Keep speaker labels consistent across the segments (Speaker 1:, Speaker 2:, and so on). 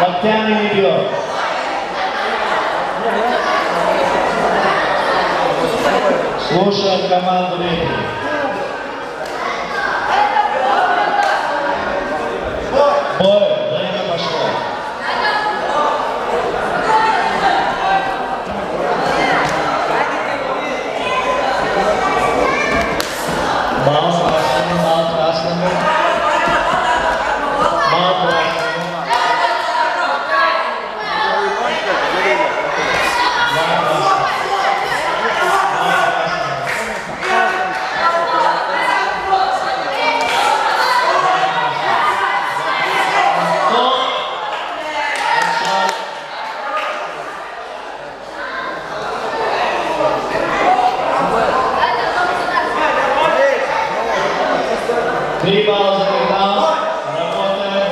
Speaker 1: Локтями не бьет. Слушаем команду рефери. Бой, время пошло. Мал красному, мал красному. Мал красному. Три балла за нокдаун. Работаем.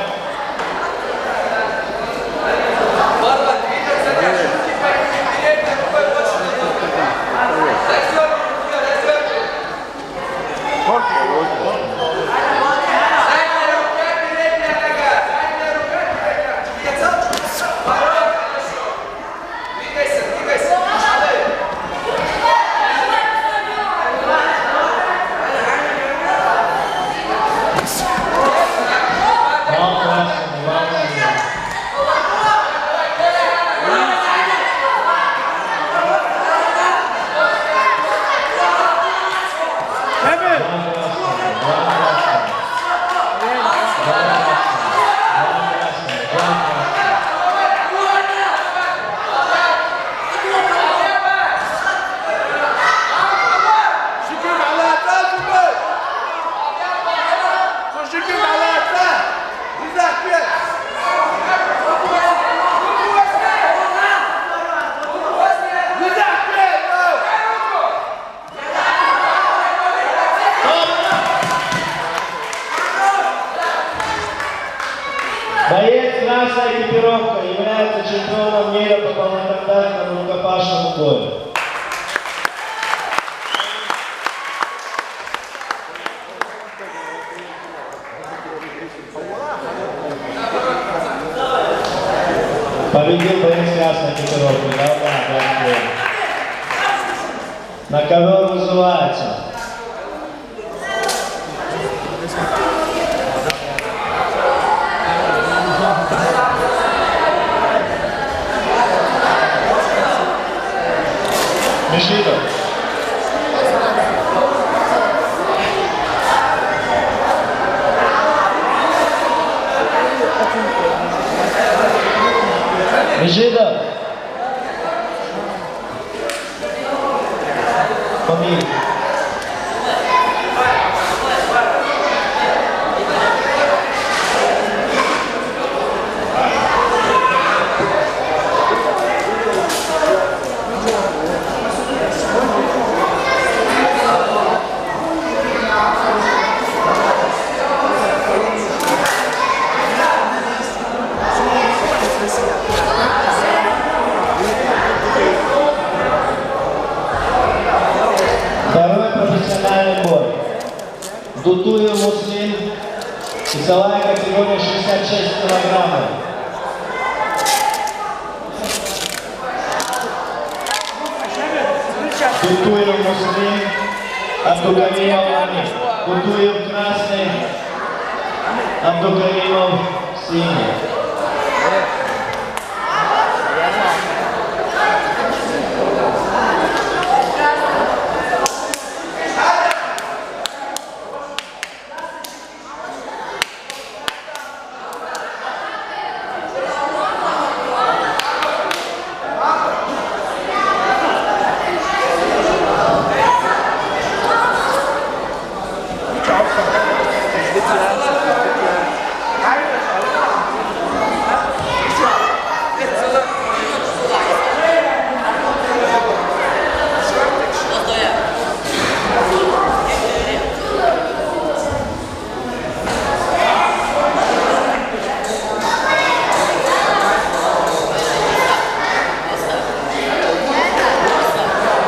Speaker 1: Боец красной экипировкой является чемпионом мира по полноконтактному рукопашному бою. Победил боец красной экипировкой. Да. На ковер вызывается. Межидов. Межидов. Помилуй. Второй профессиональный бой. Дутуев Муслим, весовая категория 66 килограммов. Дутуев Муслим, Абдукаримов Вахин. Дутуев красный, Абдукаримов синий.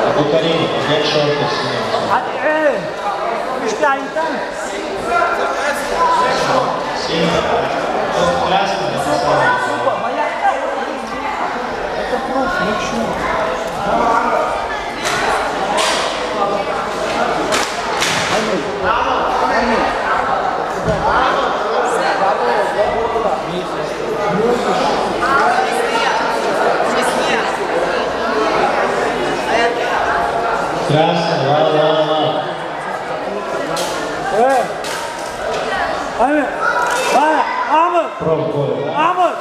Speaker 1: Абдукаримов, нет шорта синий. Синий. Красный. Красный, ла. Пробуй.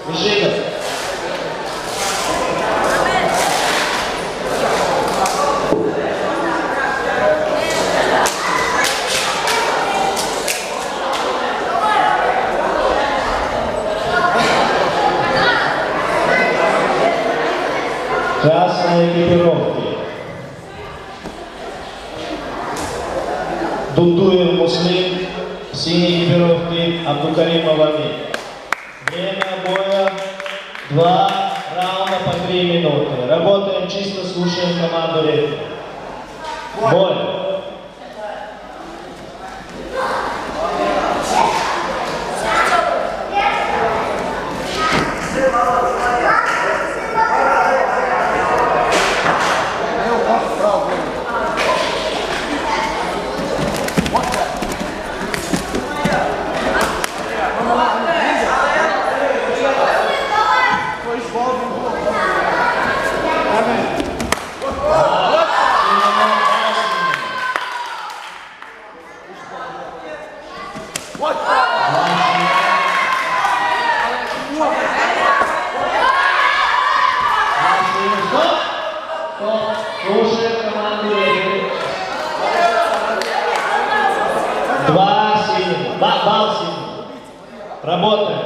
Speaker 1: Бежи. Красные экипировки. Дудуев Муслим, в синей экипировке Абдукаримов Вахин. Время боя 2 раунда по 3 минуты. Работаем чисто, слушаем команду рефери. Бой. Слушаем команду рефери. 2 сильных. Бал сильных. Работаем.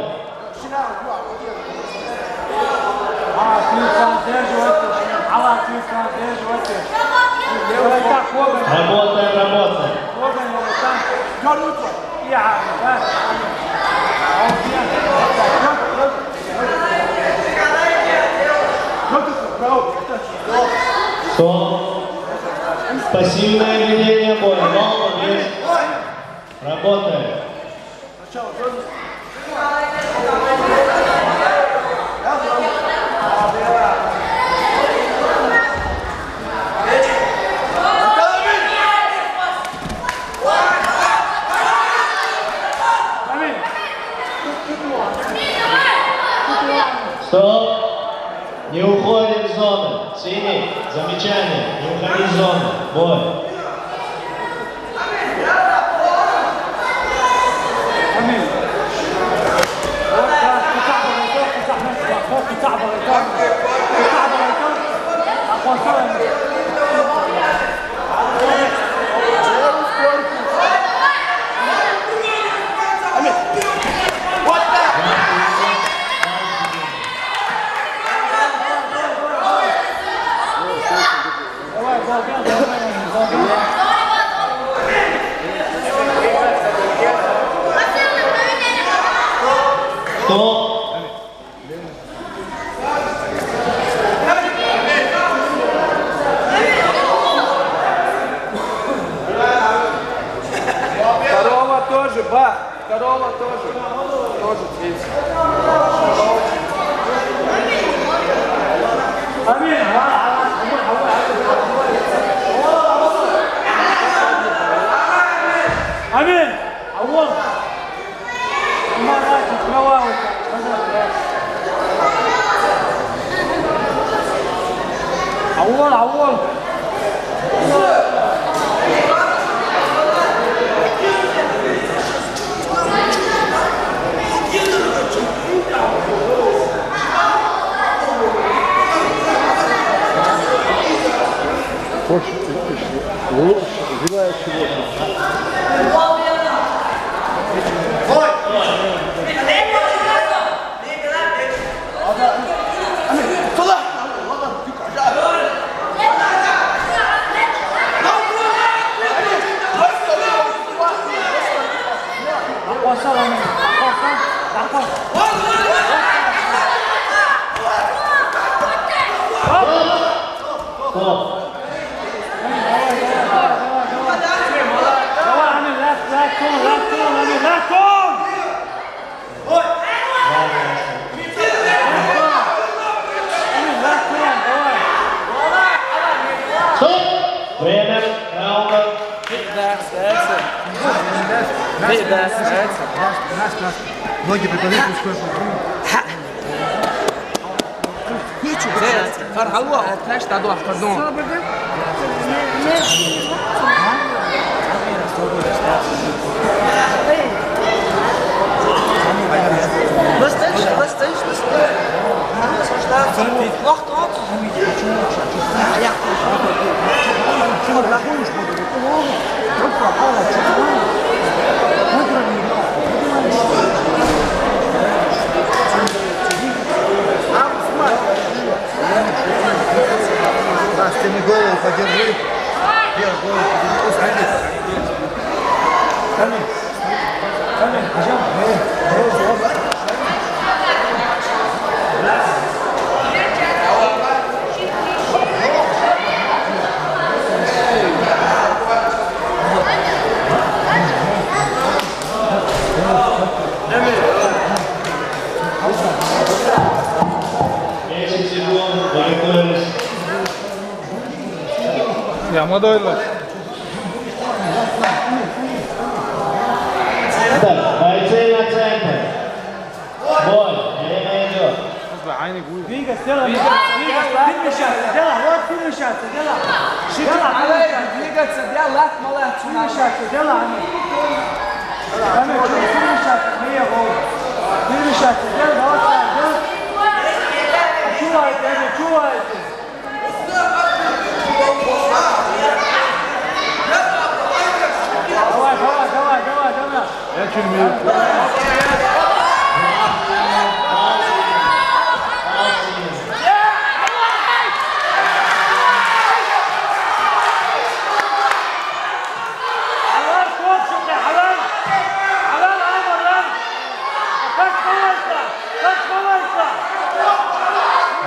Speaker 1: Работаем. Стоп. Пассивное ведение боя. Молодец. Работаем. Стоп. Не уходим в зону. Синий. Замечание. Не уходи в зону. Бой. Стоп.
Speaker 2: Второго тоже, ба. Второго тоже. Тоже здесь.
Speaker 3: Амин! Аллах! Аллах!
Speaker 4: Ноги припали, пускай.
Speaker 2: فرحلوها هتلاش تعدوا أفكارهم. بس تعيش وقت
Speaker 4: Ты мне голову подержи. Вверх голову подержи.
Speaker 5: Я молодой лось.
Speaker 1: Так, бойцы на центр. Бой, время идет.
Speaker 3: Двигай, сделай, перемещайся, делай, вот перемещайся, делай.
Speaker 2: двигаться, делать, молодец.
Speaker 3: Перемещайся, делай, перемещайся, перемещайся, делай, вот так, делай. Чувайте, чувайте. Давай.
Speaker 5: Я чуть мил.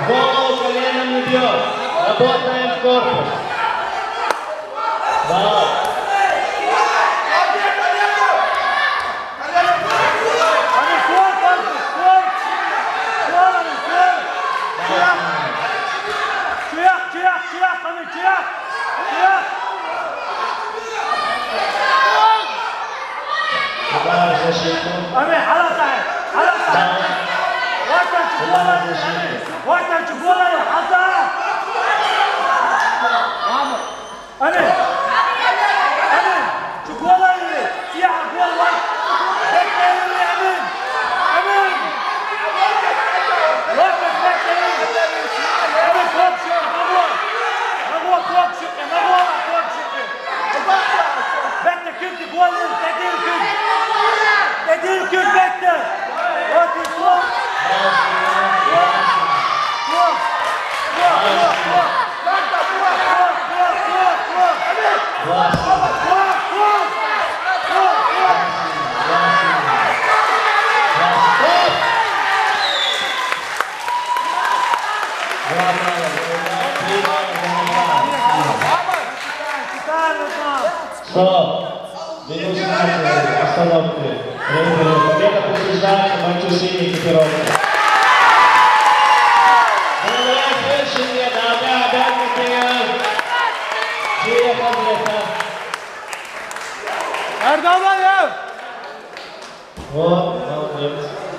Speaker 1: Голову коленом не бьет. Работаем в корпус. Да. Удар в защиту. Стоп! Демонстрация, остановки. Победа подтверждается бойцу синей экипировки. Вот, молодец.